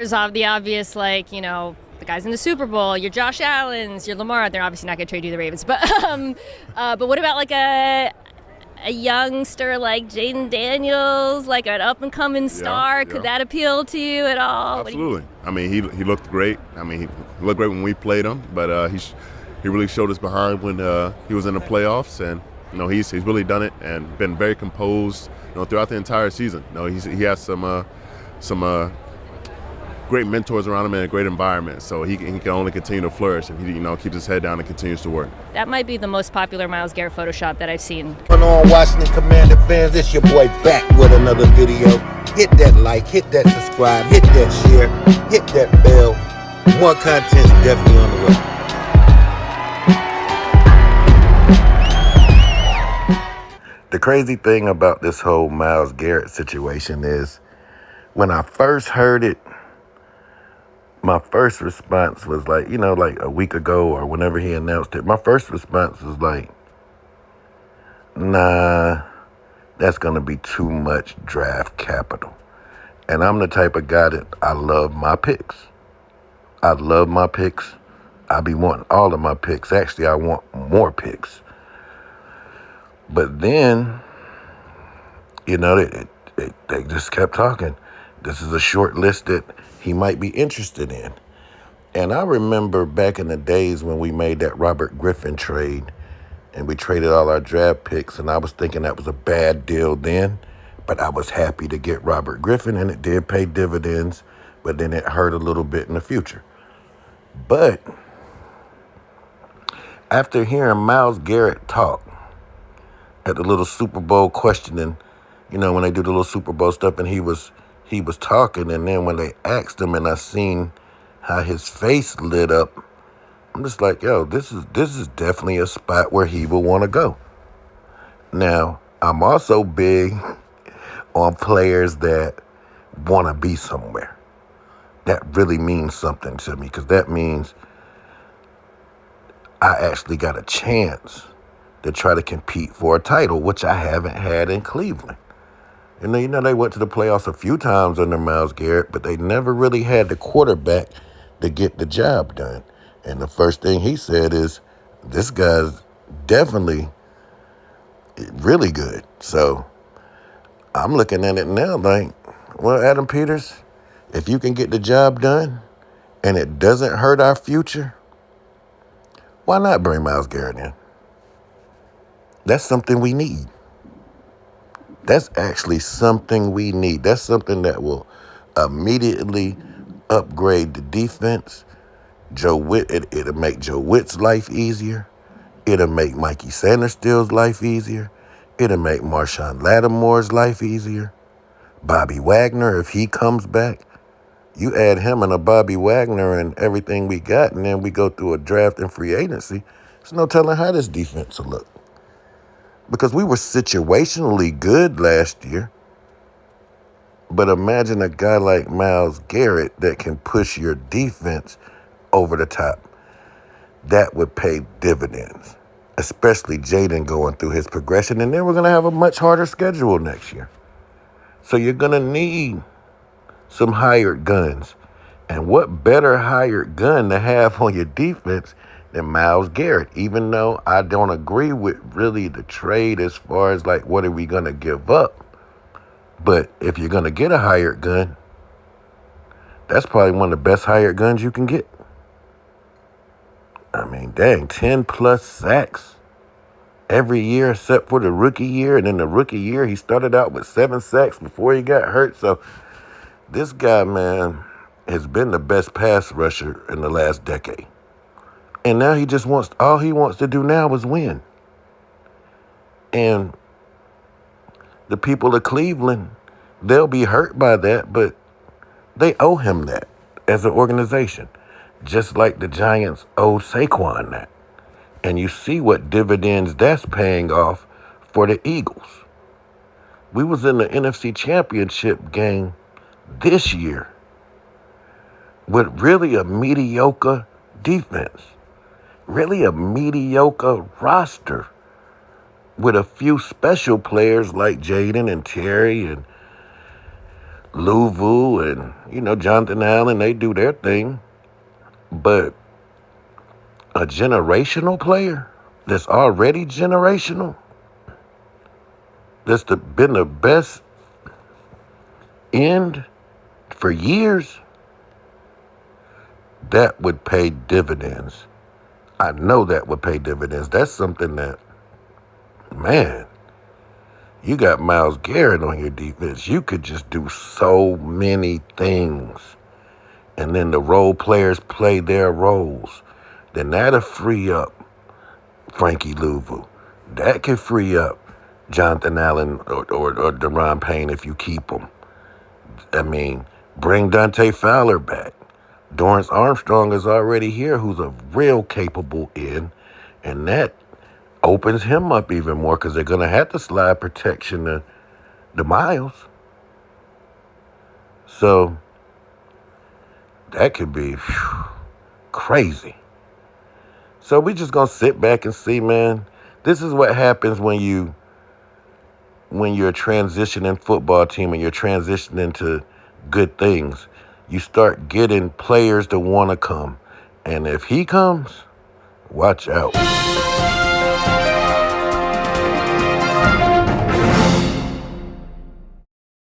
There's the obvious, like, the guys in the Super Bowl, your Josh Allens, your Lamar. They're obviously not going to trade you the Ravens, but what about like a youngster like Jayden Daniels, like an up and coming star? Could that appeal to you at all? Absolutely. I mean, he looked great. I mean, he looked great when we played him, but he really showed us behind when he was in the playoffs, and he's really done it and been very composed throughout the entire season. He has some great mentors around him in a great environment, so he can only continue to flourish if he keeps his head down and continues to work. That might be the most popular Myles Garrett Photoshop that I've seen. Going on, Washington Commander fans, it's your boy back with another video. Hit that like, hit that subscribe, hit that share, hit that bell. More content's definitely on the way. The crazy thing about this whole Myles Garrett situation is, when I first heard it, my first response was like a week ago or whenever he announced it, my first response was like, nah, that's going to be too much draft capital. And I'm the type of guy that I love my picks. I love my picks. I be wanting all of my picks. Actually, I want more picks. But then, they just kept talking. This is a short list that he might be interested in. And I remember back in the days when we made that Robert Griffin trade and we traded all our draft picks, and I was thinking that was a bad deal then, but I was happy to get Robert Griffin, and it did pay dividends, but then it hurt a little bit in the future. But after hearing Myles Garrett talk at the little Super Bowl questioning, when they do the little Super Bowl stuff, and he was talking, and then when they asked him and I seen how his face lit up, I'm just like, yo, this is definitely a spot where he will want to go. Now, I'm also big on players that want to be somewhere. That really means something to me, because that means I actually got a chance to try to compete for a title, which I haven't had in Cleveland. They went to the playoffs a few times under Myles Garrett, but they never really had the quarterback to get the job done. And the first thing he said is, this guy's definitely really good. So I'm looking at it now like, well, Adam Peters, if you can get the job done and it doesn't hurt our future, why not bring Myles Garrett in? That's something we need. That's actually something we need. That's something that will immediately upgrade the defense. It'll make Joe Witt's life easier. It'll make Mikey Sanderstill's life easier. It'll make Marshawn Lattimore's life easier. Bobby Wagner, if he comes back, you add him and a Bobby Wagner and everything we got, and then we go through a draft and free agency, there's no telling how this defense will look. Because we were situationally good last year. But imagine a guy like Myles Garrett that can push your defense over the top. That would pay dividends, especially Jayden going through his progression. And then we're going to have a much harder schedule next year. So you're going to need some hired guns. And what better hired gun to have on your defense than Myles Garrett? Even though I don't agree with really the trade as far as like, what are we going to give up? But if you're going to get a hired gun, that's probably one of the best hired guns you can get. I mean, dang, 10 plus sacks every year except for the rookie year. And in the rookie year, he started out with 7 sacks before he got hurt. So this guy, man, has been the best pass rusher in the last decade. And now all he wants to do now is win. And the people of Cleveland, they'll be hurt by that, but they owe him that as an organization. Just like the Giants owe Saquon that. And you see what dividends that's paying off for the Eagles. We was in the NFC Championship game this year with really a mediocre defense, really a mediocre roster with a few special players like Jayden and Terry and Louvu and, Jonathan Allen, they do their thing. But a generational player that's already generational, been the best end for years, that would pay dividends. I know that would pay dividends. That's something that, man, you got Myles Garrett on your defense. You could just do so many things. And then the role players play their roles. Then that'll free up Frankie Louvu. That could free up Jonathan Allen or Deron Payne if you keep him. I mean, bring Dante Fowler back. Dorrance Armstrong is already here, who's a real capable end. And that opens him up even more because they're going to have to slide protection to Myles. So that could be crazy. So we just going to sit back and see, man. This is what happens when you're a transitioning football team and you're transitioning to good things. You start getting players that want to come. And if he comes, watch out.